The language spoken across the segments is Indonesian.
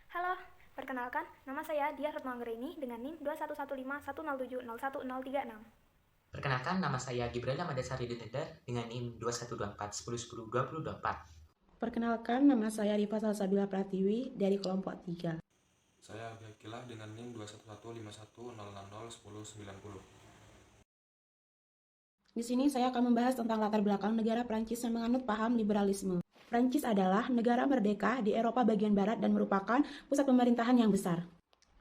Halo, perkenalkan, nama saya Dia Retnoanggreni dengan NIM 211510707036. Perkenalkan, nama saya Gibralda Madasari Dinender dengan NIM 212410102024. Perkenalkan, nama saya Rifa Salsabila Pratiwi dari kelompok 3. Saya Abiyakilah dengan NIM 21151001090. Di sini saya akan membahas tentang latar belakang negara Prancis yang menganut paham liberalisme. Prancis adalah negara merdeka di Eropa bagian barat dan merupakan pusat pemerintahan yang besar.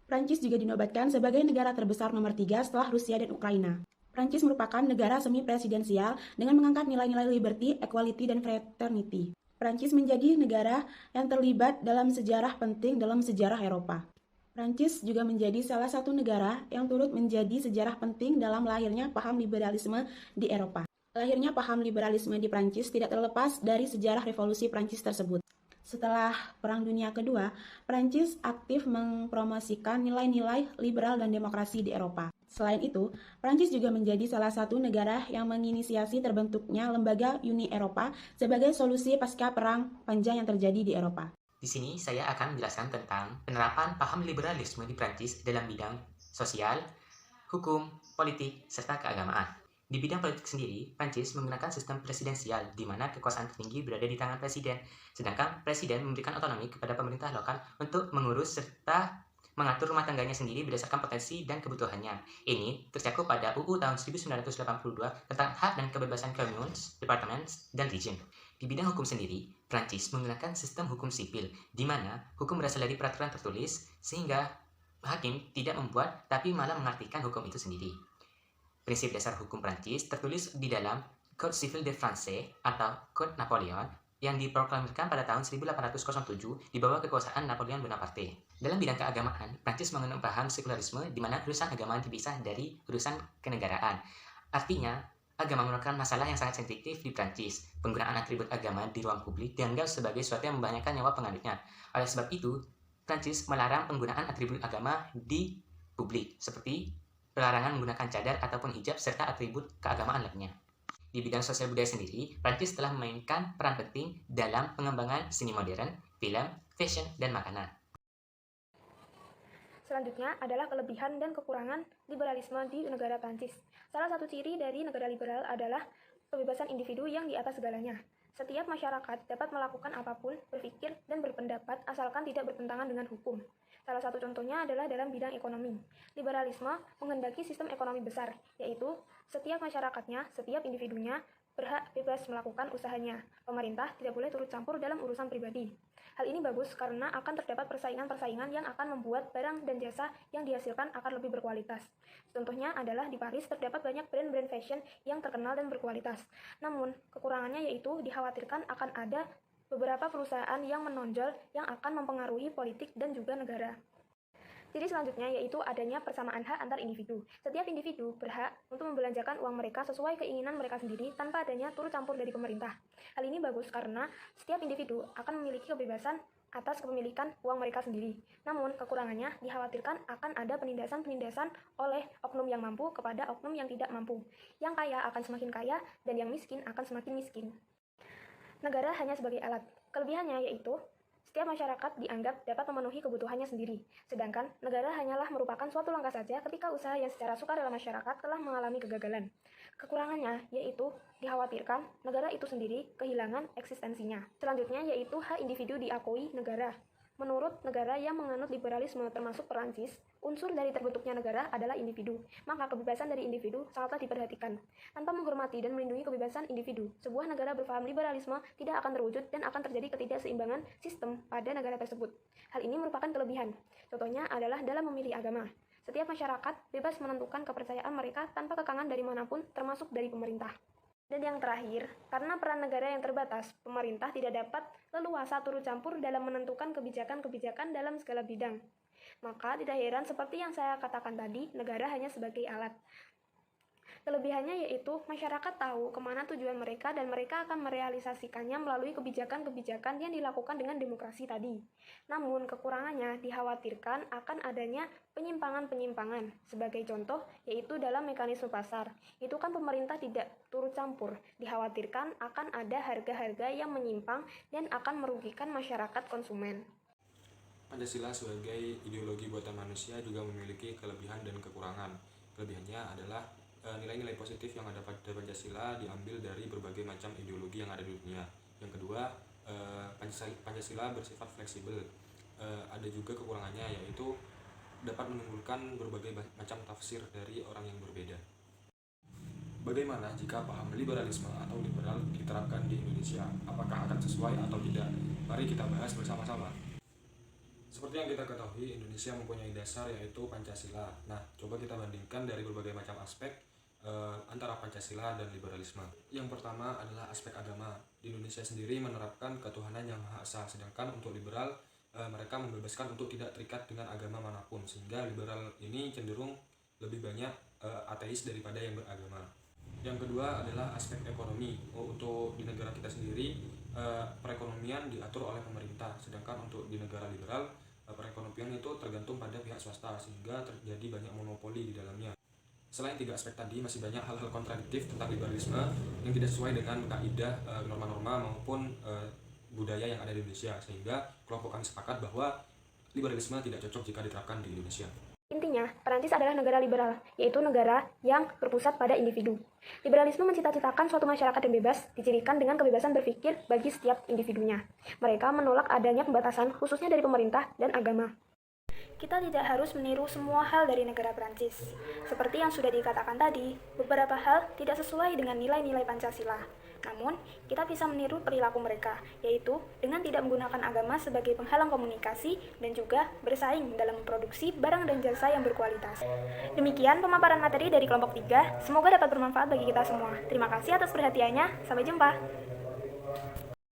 Prancis juga dinobatkan sebagai negara terbesar nomor 3 setelah Rusia dan Ukraina. Prancis merupakan negara semi-presidensial dengan mengangkat nilai-nilai liberty, equality, dan fraternity. Prancis menjadi negara yang terlibat dalam sejarah penting dalam sejarah Eropa. Prancis juga menjadi salah satu negara yang turut menjadi sejarah penting dalam lahirnya paham liberalisme di Eropa. Lahirnya paham liberalisme di Prancis tidak terlepas dari sejarah revolusi Prancis tersebut. Setelah Perang Dunia Kedua, Prancis aktif mempromosikan nilai-nilai liberal dan demokrasi di Eropa. Selain itu, Prancis juga menjadi salah satu negara yang menginisiasi terbentuknya lembaga Uni Eropa sebagai solusi pasca perang panjang yang terjadi di Eropa. Di sini saya akan menjelaskan tentang penerapan paham liberalisme di Prancis dalam bidang sosial, hukum, politik, serta keagamaan. Di bidang politik sendiri, Prancis menggunakan sistem presidensial di mana kekuasaan tertinggi berada di tangan presiden, sedangkan presiden memberikan otonomi kepada pemerintah lokal untuk mengurus serta mengatur rumah tangganya sendiri berdasarkan potensi dan kebutuhannya. Ini tercakup pada UU tahun 1982 tentang hak dan kebebasan communes, departments, dan region. Di bidang hukum sendiri, Prancis menggunakan sistem hukum sipil, di mana hukum berasal dari peraturan tertulis, sehingga hakim tidak membuat tapi malah mengartikan hukum itu sendiri. Prinsip dasar hukum Prancis tertulis di dalam Code Civil de France atau Code Napoleon yang diproklamirkan pada tahun 1807 di bawah kekuasaan Napoleon Bonaparte. Dalam bidang keagamaan, Prancis menganut paham sekularisme di mana urusan agama dipisah dari urusan kenegaraan. Artinya, agama merupakan masalah yang sangat sensitif di Prancis. Penggunaan atribut agama di ruang publik dianggap sebagai sesuatu yang membahayakan nyawa penganutnya. Oleh sebab itu, Prancis melarang penggunaan atribut agama di publik, seperti pelarangan menggunakan cadar ataupun hijab serta atribut keagamaan lainnya. Di bidang sosial budaya sendiri, Prancis telah memainkan peran penting dalam pengembangan seni modern, film, fashion, dan makanan. Selanjutnya adalah kelebihan dan kekurangan liberalisme di negara Prancis. Salah satu ciri dari negara liberal adalah kebebasan individu yang di atas segalanya. Setiap masyarakat dapat melakukan apapun, berpikir, dan berpendapat asalkan tidak bertentangan dengan hukum. Salah satu contohnya adalah dalam bidang ekonomi. Liberalisme menghendaki sistem ekonomi besar, yaitu setiap masyarakatnya, setiap individunya berhak bebas melakukan usahanya. Pemerintah tidak boleh turut campur dalam urusan pribadi. Hal ini bagus karena akan terdapat persaingan-persaingan yang akan membuat barang dan jasa yang dihasilkan akan lebih berkualitas. Contohnya adalah di Paris terdapat banyak brand-brand fashion yang terkenal dan berkualitas. Namun, kekurangannya yaitu dikhawatirkan akan ada beberapa perusahaan yang menonjol yang akan mempengaruhi politik dan juga negara. Ciri selanjutnya yaitu adanya persamaan hak antar individu. Setiap individu berhak untuk membelanjakan uang mereka sesuai keinginan mereka sendiri tanpa adanya turut campur dari pemerintah. Hal ini bagus karena setiap individu akan memiliki kebebasan atas kepemilikan uang mereka sendiri. Namun, kekurangannya dikhawatirkan akan ada penindasan-penindasan oleh oknum yang mampu kepada oknum yang tidak mampu. Yang kaya akan semakin kaya dan yang miskin akan semakin miskin. Negara hanya sebagai alat. Kelebihannya yaitu setiap masyarakat dianggap dapat memenuhi kebutuhannya sendiri, sedangkan negara hanyalah merupakan suatu langkah saja ketika usaha yang secara sukarela masyarakat telah mengalami kegagalan. Kekurangannya yaitu dikhawatirkan negara itu sendiri kehilangan eksistensinya. Selanjutnya yaitu hak individu diakui negara. Menurut negara yang menganut liberalisme termasuk Perancis, unsur dari terbentuknya negara adalah individu. Maka kebebasan dari individu sangatlah diperhatikan. Tanpa menghormati dan melindungi kebebasan individu, sebuah negara berpaham liberalisme tidak akan terwujud dan akan terjadi ketidakseimbangan sistem pada negara tersebut. Hal ini merupakan kelebihan. Contohnya adalah dalam memilih agama. Setiap masyarakat bebas menentukan kepercayaan mereka tanpa kekangan dari manapun, termasuk dari pemerintah. Dan yang terakhir, karena peran negara yang terbatas, pemerintah tidak dapat leluasa turut campur dalam menentukan kebijakan-kebijakan dalam segala bidang. Maka tidak heran seperti yang saya katakan tadi, negara hanya sebagai alat. Kelebihannya yaitu masyarakat tahu kemana tujuan mereka dan mereka akan merealisasikannya melalui kebijakan-kebijakan yang dilakukan dengan demokrasi tadi. Namun kekurangannya dikhawatirkan akan adanya penyimpangan-penyimpangan. Sebagai contoh yaitu dalam mekanisme pasar. Itu kan pemerintah tidak turut campur. Dikhawatirkan akan ada harga-harga yang menyimpang dan akan merugikan masyarakat konsumen. Pancasila sebagai ideologi buatan manusia juga memiliki kelebihan dan kekurangan. Kelebihannya adalah nilai-nilai positif yang ada pada Pancasila diambil dari berbagai macam ideologi yang ada di dunia. Yang kedua, Pancasila bersifat fleksibel. Ada juga kekurangannya, yaitu dapat menimbulkan berbagai macam tafsir dari orang yang berbeda. Bagaimana jika paham liberalisme atau liberal diterapkan di Indonesia? Apakah akan sesuai atau tidak? Mari kita bahas bersama-sama. Seperti yang kita ketahui, Indonesia mempunyai dasar yaitu Pancasila. Nah, coba kita bandingkan dari berbagai macam aspek antara Pancasila dan liberalisme. Yang pertama adalah aspek agama. Di Indonesia sendiri menerapkan ketuhanan yang Maha Esa, sedangkan untuk liberal mereka membebaskan untuk tidak terikat dengan agama manapun, sehingga liberal ini cenderung lebih banyak ateis daripada yang beragama. Yang kedua adalah aspek ekonomi. Untuk di negara kita sendiri, perekonomian diatur oleh pemerintah, sedangkan untuk di negara liberal, perekonomian itu tergantung pada pihak swasta, sehingga terjadi banyak monopoli di dalamnya. Selain tiga aspek tadi, masih banyak hal-hal kontradiktif tentang liberalisme yang tidak sesuai dengan kaidah, norma-norma maupun budaya yang ada di Indonesia, sehingga kelompok kami sepakat bahwa liberalisme tidak cocok jika diterapkan di Indonesia. Intinya, Perancis adalah negara liberal, yaitu negara yang berpusat pada individu. Liberalisme mencita-citakan suatu masyarakat yang bebas, dicirikan dengan kebebasan berpikir bagi setiap individunya. Mereka menolak adanya pembatasan, khususnya dari pemerintah dan agama. Kita tidak harus meniru semua hal dari negara Perancis. Seperti yang sudah dikatakan tadi, beberapa hal tidak sesuai dengan nilai-nilai Pancasila. Namun, kita bisa meniru perilaku mereka, yaitu dengan tidak menggunakan agama sebagai penghalang komunikasi dan juga bersaing dalam memproduksi barang dan jasa yang berkualitas. Demikian pemaparan materi dari kelompok 3, semoga dapat bermanfaat bagi kita semua. Terima kasih atas perhatiannya, sampai jumpa.